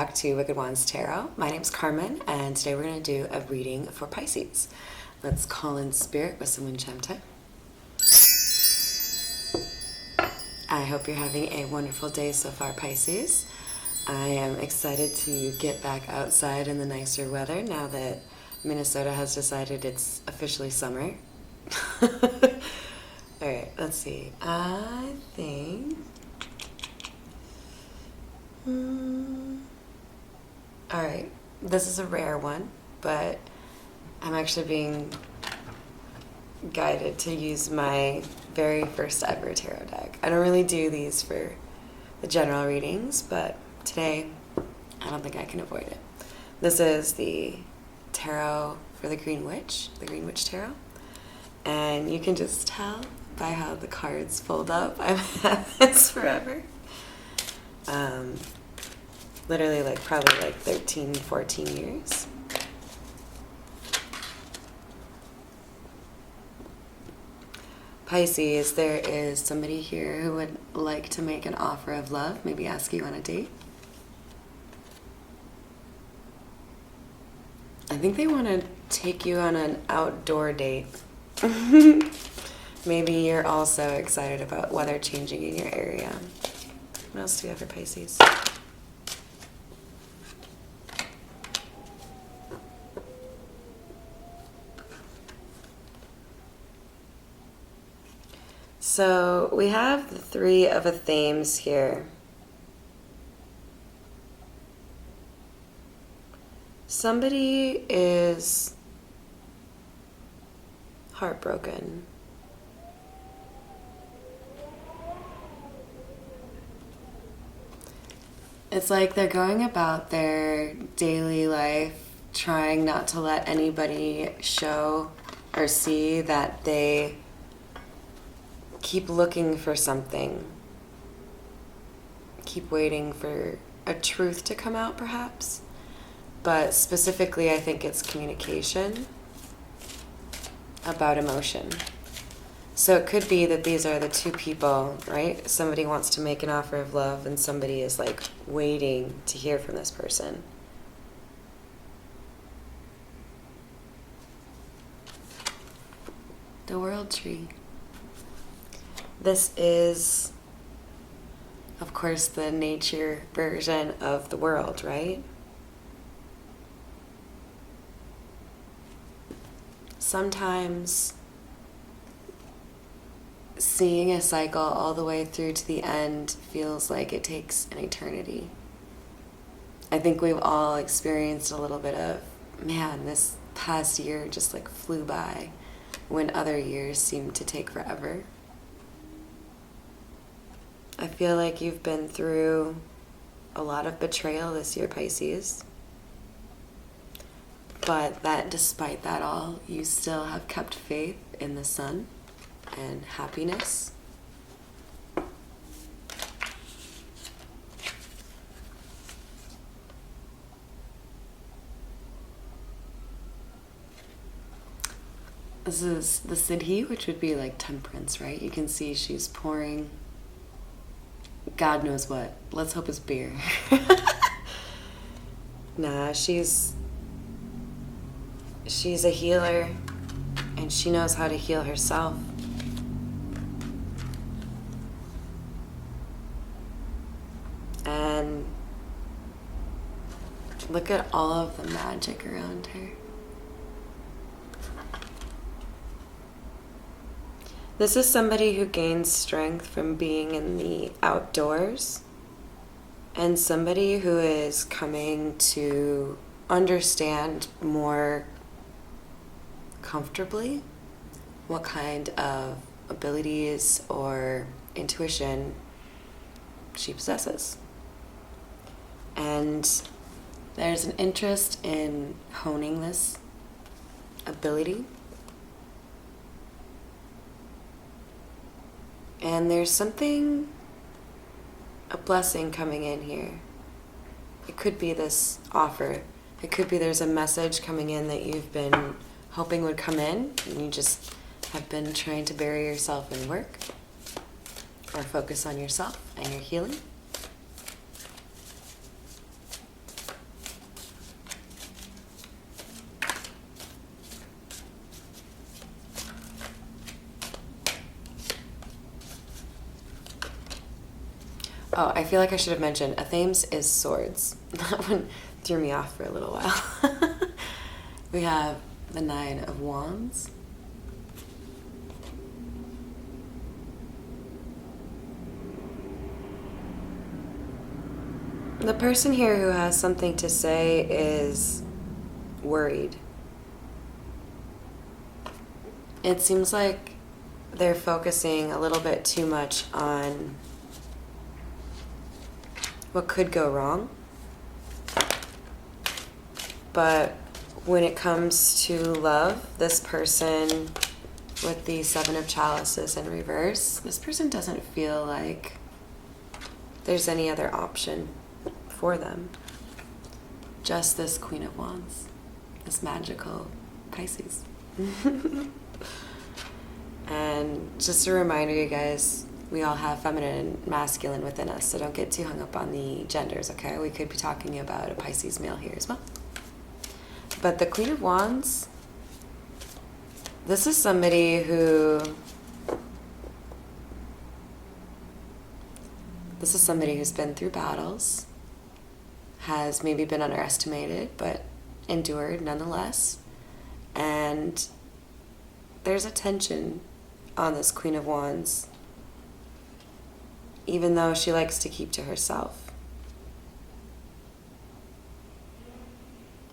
back to Wicked Wands Tarot. My name's Carmen, and today we're going to do a reading for Pisces. Let's call in spirit with some Winchemte. I hope you're having a wonderful day so far, Pisces. I am excited to get back outside in the nicer weather now that Minnesota has decided it's officially summer. Alright, let's see. I think... Alright, this is a rare one, but I'm actually being guided to use my very first ever tarot deck. I don't really do these for the general readings, but today I don't think I can avoid it. This is the tarot for the Green Witch Tarot, and you can just tell by how the cards fold up. I've had this forever. Literally probably 13, 14 years. Pisces, there is somebody here who would like to make an offer of love, maybe ask you on a date. I think they want to take you on an outdoor date. Maybe you're also excited about weather changing in your area. What else do we have for Pisces? So we have the Three of Themes here. Somebody is heartbroken. It's like they're going about their daily life trying not to let anybody show or see that they keep looking for something. Keep waiting for a truth to come out, perhaps. But specifically, I think it's communication about emotion. So it could be that these are the two people, right? Somebody wants to make an offer of love and somebody is waiting to hear from this person. The World Tree. This is, of course, the nature version of the world, right? Sometimes seeing a cycle all the way through to the end feels like it takes an eternity. I think we've all experienced a little bit of, man, this past year just flew by, when other years seem to take forever. I feel like you've been through a lot of betrayal this year, Pisces. But that despite that all, you still have kept faith in the sun and happiness. This is the Siddhi, which would be temperance, right? You can see she's pouring God knows what. Let's hope it's beer. Nah, she's a healer, and she knows how to heal herself. And look at all of the magic around her. This is somebody who gains strength from being in the outdoors, and somebody who is coming to understand more comfortably what kind of abilities or intuition she possesses. And there's an interest in honing this ability. And there's something, a blessing coming in here. It could be this offer. It could be there's a message coming in that you've been hoping would come in, and you just have been trying to bury yourself in work or focus on yourself and your healing. Oh, I feel like I should have mentioned Athames is swords. That one threw me off for a little while. We have the Nine of Wands. The person here who has something to say is worried. It seems like they're focusing a little bit too much on what could go wrong. But when it comes to love, this person with the Seven of Chalices in reverse, this person doesn't feel like there's any other option for them. Just this Queen of Wands, this magical Pisces. And just a reminder, you guys, we all have feminine and masculine within us, so don't get too hung up on the genders, okay? We could be talking about a Pisces male here as well. But the Queen of Wands, this is somebody who's been through battles, has maybe been underestimated, but endured nonetheless. And there's a tension on this Queen of Wands, even though she likes to keep to herself.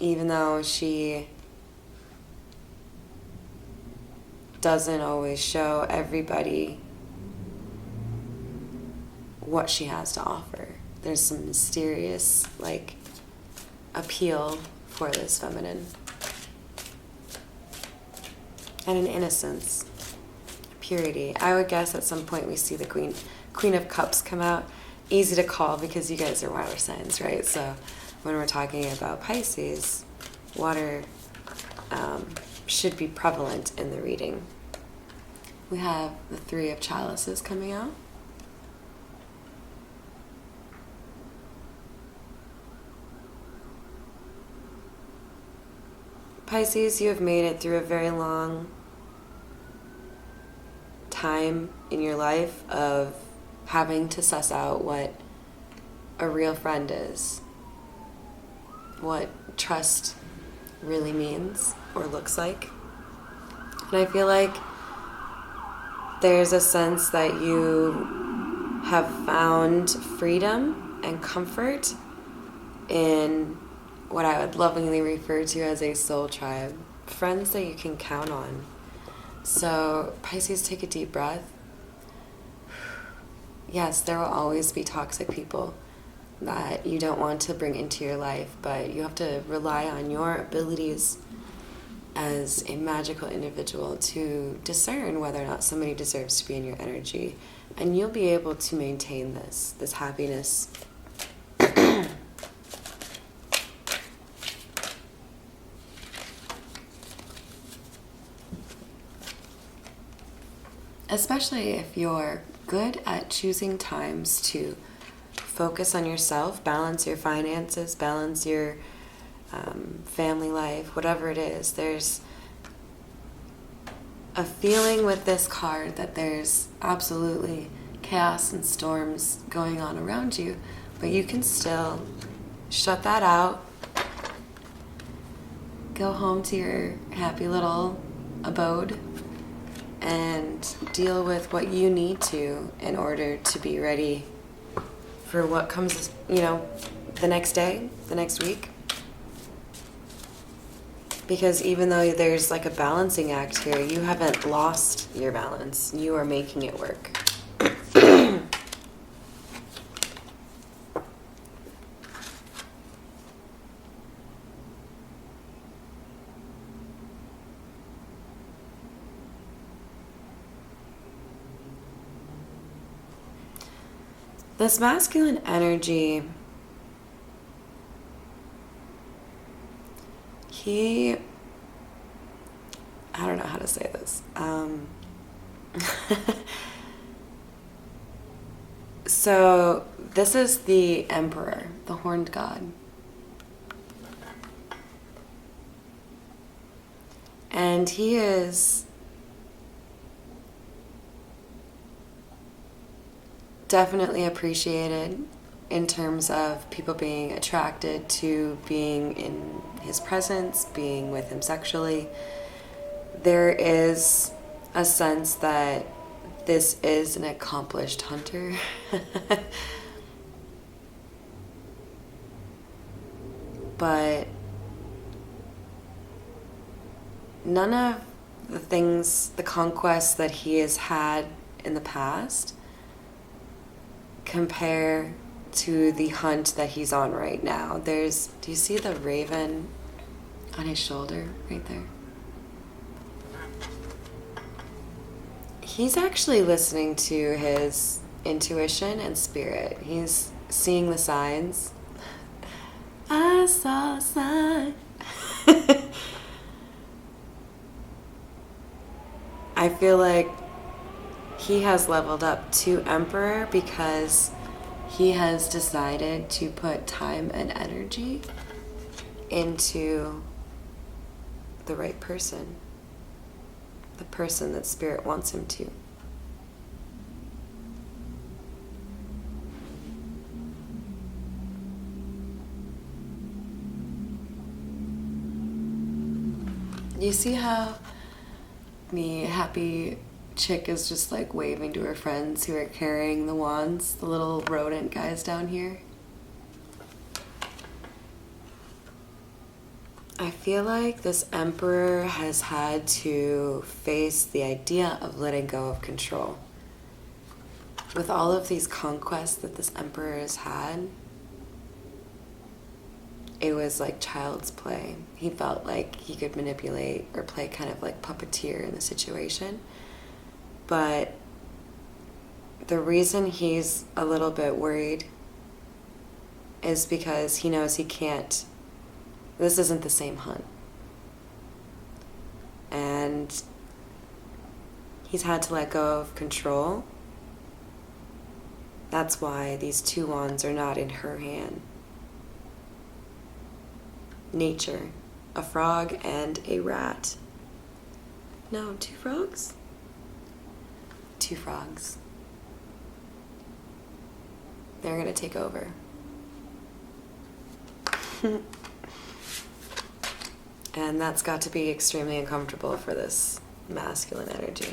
Even though she doesn't always show everybody what she has to offer. There's some mysterious, like, appeal for this feminine. And an innocence, purity. I would guess at some point we see the Queen of Cups come out. Easy to call because you guys are water signs, right? So when we're talking about Pisces, water should be prevalent in the reading. We have the Three of Chalices coming out. Pisces, you have made it through a very long time in your life of having to suss out what a real friend is, what trust really means or looks like. And I feel like there's a sense that you have found freedom and comfort in what I would lovingly refer to as a soul tribe, friends that you can count on. So Pisces, take a deep breath. Yes, there will always be toxic people that you don't want to bring into your life, but you have to rely on your abilities as a magical individual to discern whether or not somebody deserves to be in your energy, and you'll be able to maintain this happiness. Especially if you're good at choosing times to focus on yourself, balance your finances, balance your family life, whatever it is. There's a feeling with this card that there's absolutely chaos and storms going on around you, but you can still shut that out, go home to your happy little abode, and deal with what you need to in order to be ready for what comes, the next day, the next week. Because even though there's like a balancing act here, you haven't lost your balance. You are making it work. This masculine energy, I don't know how to say this. So this is the Emperor, the horned god. And he is definitely appreciated in terms of people being attracted to being in his presence, being with him sexually. There is a sense that this is an accomplished hunter. But none of the things, the conquests that he has had in the past compare to the hunt that he's on right now. Do you see the raven on his shoulder right there? He's actually listening to his intuition and spirit. He's seeing the signs. I saw a sign. I feel like he has leveled up to Emperor because he has decided to put time and energy into the right person. The person that Spirit wants him to. You see how the happy chick is just like waving to her friends who are carrying the wands, the little rodent guys down here? I feel like this Emperor has had to face the idea of letting go of control. With all of these conquests that this Emperor has had, it was like child's play. He felt like he could manipulate or play kind of like puppeteer in the situation. But the reason he's a little bit worried is because he knows he can't. This isn't the same hunt. And he's had to let go of control. That's why these two wands are not in her hand. Nature, a frog and a rat. No, 2 frogs? 2 frogs. They're gonna take over. And that's got to be extremely uncomfortable for this masculine energy.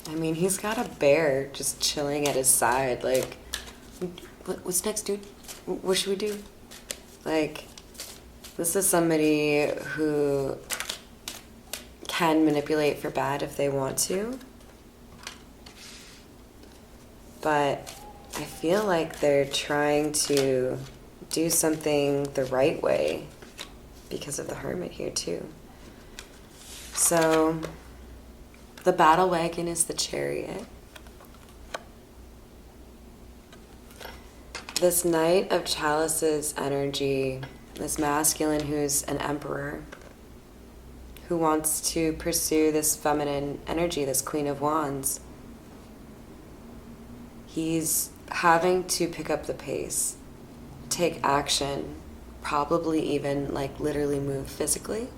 I mean, he's got a bear just chilling at his side. Like, what's next, dude? What should we do? Like, this is somebody who can manipulate for bad if they want to. But I feel like they're trying to do something the right way because of the Hermit here too. So the battle wagon is the Chariot. This Knight of Chalices energy, this masculine who's an Emperor, who wants to pursue this feminine energy, this Queen of Wands, he's having to pick up the pace, take action, probably even like literally move physically.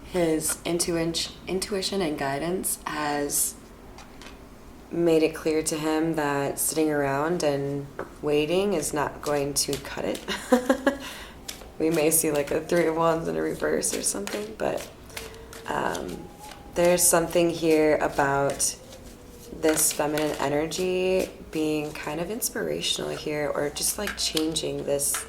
His intuition and guidance has made it clear to him that sitting around and waiting is not going to cut it. We may see like a 3 of Wands in a reverse or something, but there's something here about this feminine energy being kind of inspirational here, or just like changing this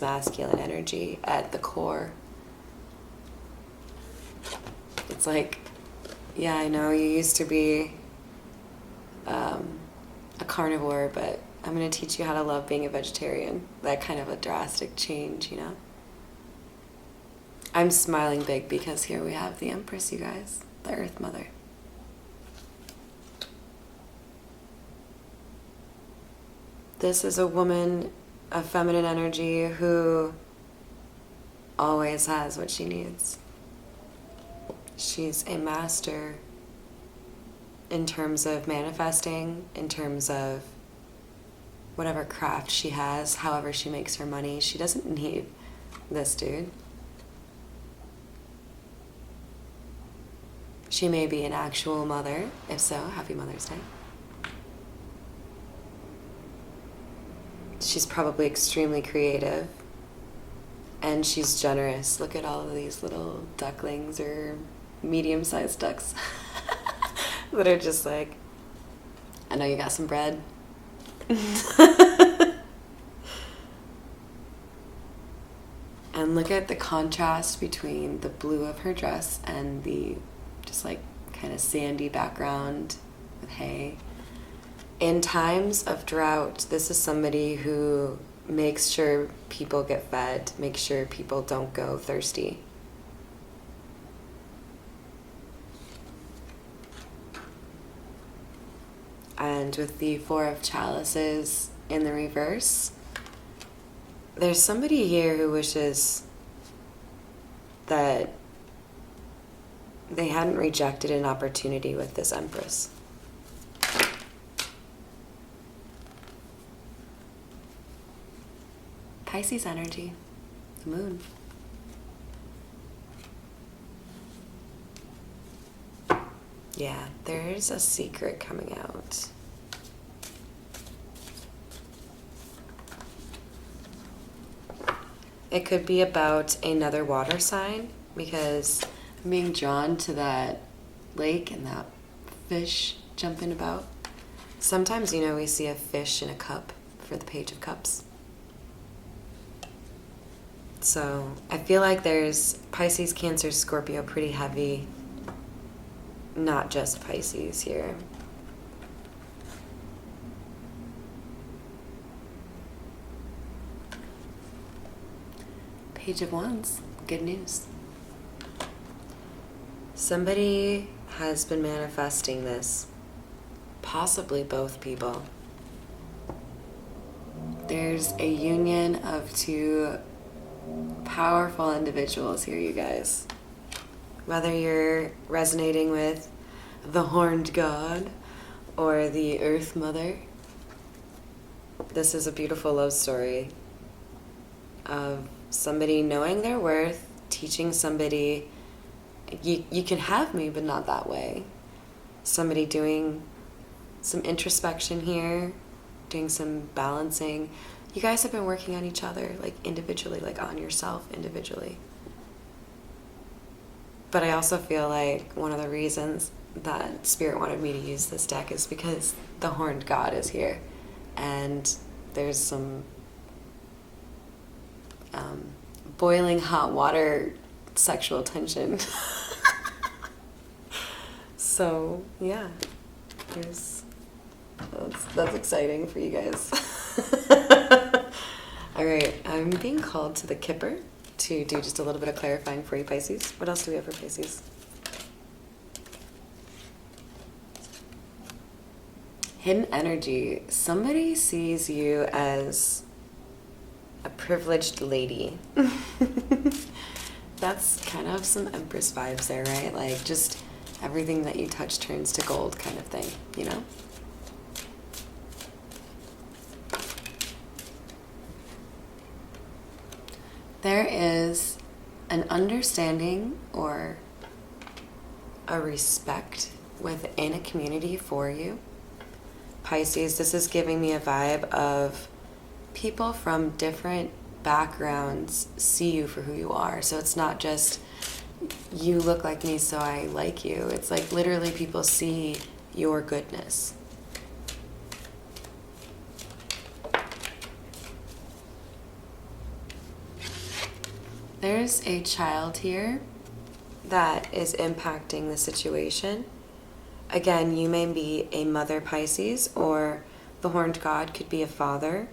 masculine energy at the core. It's like, yeah, I know you used to be a carnivore, but I'm going to teach you how to love being a vegetarian. That kind of a drastic change, you know? I'm smiling big because here we have the Empress, you guys, the Earth Mother. This is a woman of feminine energy who always has what she needs. She's a master in terms of manifesting, in terms of whatever craft she has, however she makes her money. She doesn't need this dude. She may be an actual mother. If so, happy Mother's Day. She's probably extremely creative. And she's generous. Look at all of these little ducklings or medium-sized ducks that are just like, I know you got some bread. And look at the contrast between the blue of her dress and the just like kind of sandy background with hay. In times of drought, this is somebody who makes sure people get fed, makes sure people don't go thirsty. And with the Four of Chalices in the reverse, there's somebody here who wishes that they hadn't rejected an opportunity with this Empress. Pisces energy, the moon. Yeah, there's a secret coming out. It could be about another water sign, because I'm being drawn to that lake and that fish jumping about. Sometimes, you know, we see a fish in a cup for the Page of Cups. So I feel like there's Pisces, Cancer, Scorpio pretty heavy. Not just Pisces here. Page of Wands, good news. Somebody has been manifesting this. Possibly both people. There's a union of two powerful individuals here, you guys. Whether you're resonating with the Horned God or the Earth Mother, this is a beautiful love story of somebody knowing their worth, teaching somebody, you can have me, but not that way. Somebody doing some introspection here, doing some balancing. You guys have been working on each other, like individually, like on yourself individually. But I also feel like one of the reasons that Spirit wanted me to use this deck is because the Horned God is here. And there's some boiling hot water sexual tension. So, yeah. That's exciting for you guys. Alright, I'm being called to the Kipper to do just a little bit of clarifying for you, Pisces. What else do we have for Pisces? Hidden energy. Somebody sees you as a privileged lady. That's kind of some Empress vibes there, right? Like just everything that you touch turns to gold kind of thing, you know? There is an understanding or a respect within a community for you. Pisces, this is giving me a vibe of people from different backgrounds see you for who you are. So it's not just, you look like me, so I like you. It's like literally people see your goodness. There's a child here that is impacting the situation. Again, you may be a mother, Pisces, or the Horned God could be a father.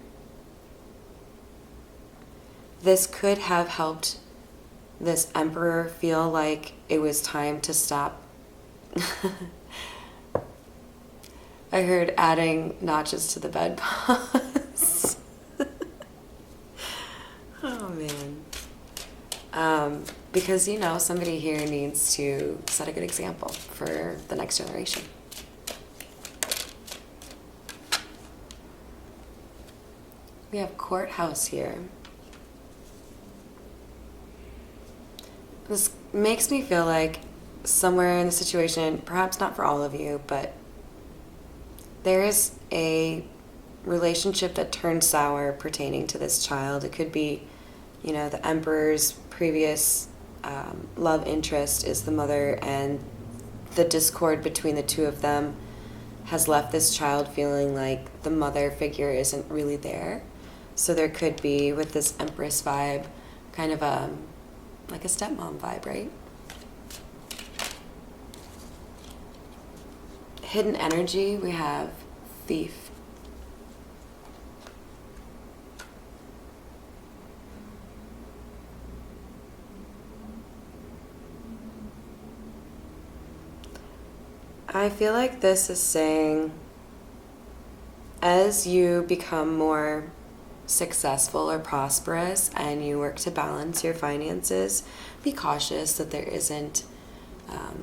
This could have helped this Emperor feel like it was time to stop. I heard adding notches to the bedpost. Oh, man. Because, you know, somebody here needs to set a good example for the next generation. We have courthouse here. This makes me feel like somewhere in the situation, perhaps not for all of you, but there is a relationship that turned sour pertaining to this child. It could be, the Emperor's previous love interest is the mother, and the discord between the two of them has left this child feeling like the mother figure isn't really there. So there could be, with this Empress vibe, kind of like a stepmom vibe, right? Hidden energy, we have Thief. I feel like this is saying, as you become more successful or prosperous and you work to balance your finances, be cautious that there isn't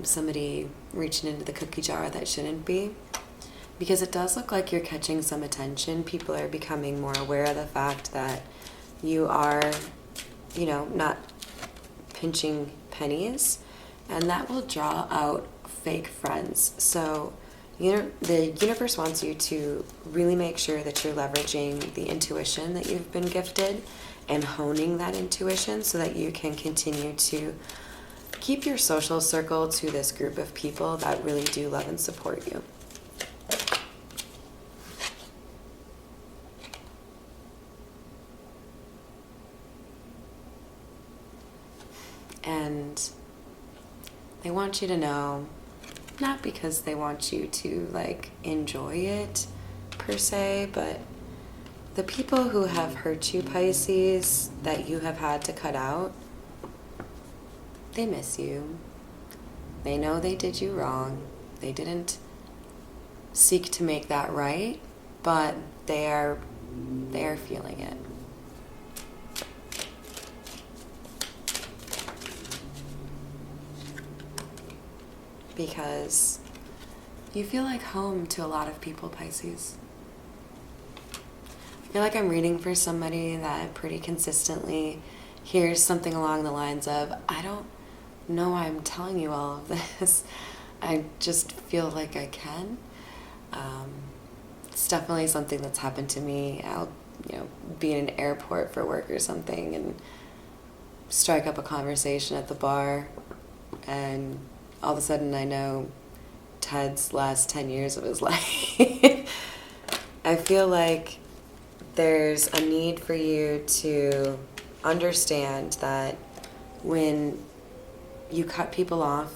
somebody reaching into the cookie jar that shouldn't be, because it does look like you're catching some attention. People are becoming more aware of the fact that you are, not pinching pennies, and that will draw out fake friends. So the universe wants you to really make sure that you're leveraging the intuition that you've been gifted and honing that intuition so that you can continue to keep your social circle to this group of people that really do love and support you. And they want you to know, not because they want you to enjoy it per se, but the people who have hurt you, Pisces, that you have had to cut out, they miss you. They know they did you wrong. They didn't seek to make that right, but they are feeling it. Because you feel like home to a lot of people, Pisces. I feel like I'm reading for somebody that pretty consistently hears something along the lines of, I don't know why I'm telling you all of this. I just feel like I can. It's definitely something that's happened to me. I'll, be in an airport for work or something and strike up a conversation at the bar, and all of a sudden I know Ted's last 10 years of his life. I feel like there's a need for you to understand that when you cut people off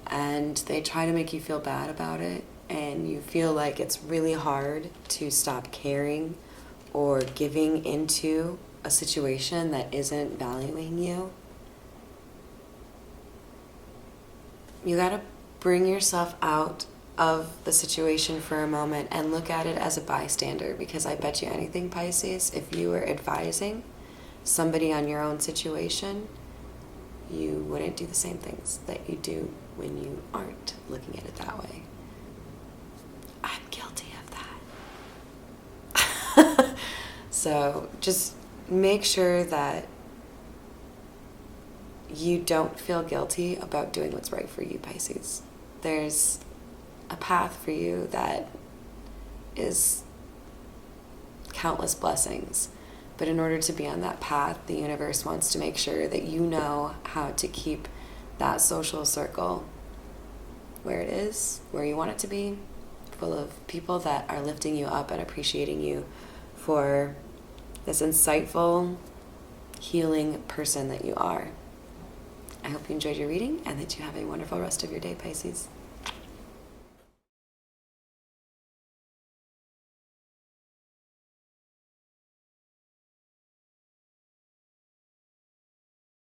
and they try to make you feel bad about it, and you feel like it's really hard to stop caring or giving into a situation that isn't valuing you, you gotta bring yourself out of the situation for a moment and look at it as a bystander, because I bet you anything, Pisces, if you were advising somebody on your own situation, you wouldn't do the same things that you do when you aren't looking at it that way. I'm guilty of that. So just make sure that you don't feel guilty about doing what's right for you, Pisces. There's a path for you that is countless blessings. But in order to be on that path, the universe wants to make sure that you know how to keep that social circle where it is, where you want it to be, full of people that are lifting you up and appreciating you for this insightful, healing person that you are. I hope you enjoyed your reading and that you have a wonderful rest of your day, Pisces.